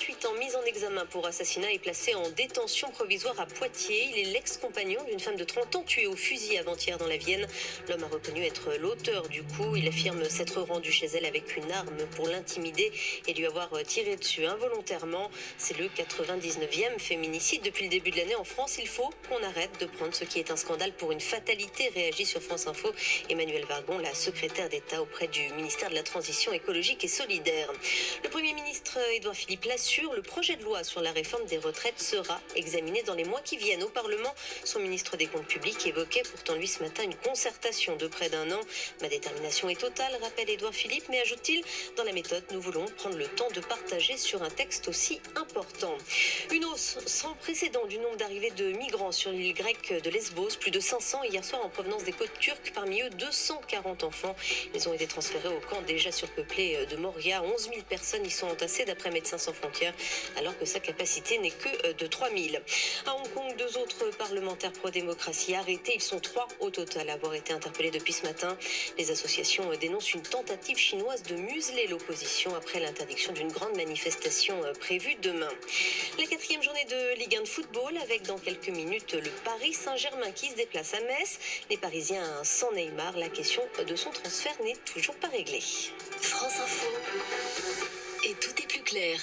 28 ans, mis en examen pour assassinat et placé en détention provisoire à Poitiers. Il est l'ex-compagnon d'une femme de 30 ans tuée au fusil avant-hier dans la Vienne. L'homme a reconnu être l'auteur du coup. Il affirme s'être rendu chez elle avec une arme pour l'intimider et lui avoir tiré dessus involontairement. C'est le 99e féminicide depuis le début de l'année en France. Il faut qu'on arrête de prendre ce qui est un scandale pour une fatalité, réagit sur France Info Emmanuelle Wargon, la secrétaire d'État auprès du ministère de la Transition écologique et solidaire. Le Premier ministre Édouard Philippe l'assure, le projet de loi sur la réforme des retraites sera examiné dans les mois qui viennent au Parlement. Son ministre des Comptes publics évoquait pourtant lui ce matin une concertation de près d'un an. Ma détermination est totale, rappelle Édouard Philippe, mais ajoute-t-il, dans la méthode, nous voulons prendre le temps de partager sur un texte aussi important. Une hausse sans précédent du nombre d'arrivées de migrants sur l'île grecque de Lesbos, plus de 500 hier soir en provenance des côtes turques, parmi eux 240 enfants. Ils ont été transférés au camp déjà surpeuplé de Moria. 11 000 personnes y sont entassées d'après Médecins sans frontières, alors que sa capacité n'est que de 3 000. À Hong Kong, 2 autres parlementaires pro-démocratie arrêtés. Ils sont 3 au total à avoir été interpellés depuis ce matin. Les associations dénoncent une tentative chinoise de museler l'opposition après l'interdiction d'une grande manifestation prévue demain. La 4e journée de Ligue 1 de football avec dans quelques minutes le Paris Saint-Germain qui se déplace à Metz. Les Parisiens sans Neymar, la question de son transfert n'est toujours pas réglée. France Info. Et tout est plus clair.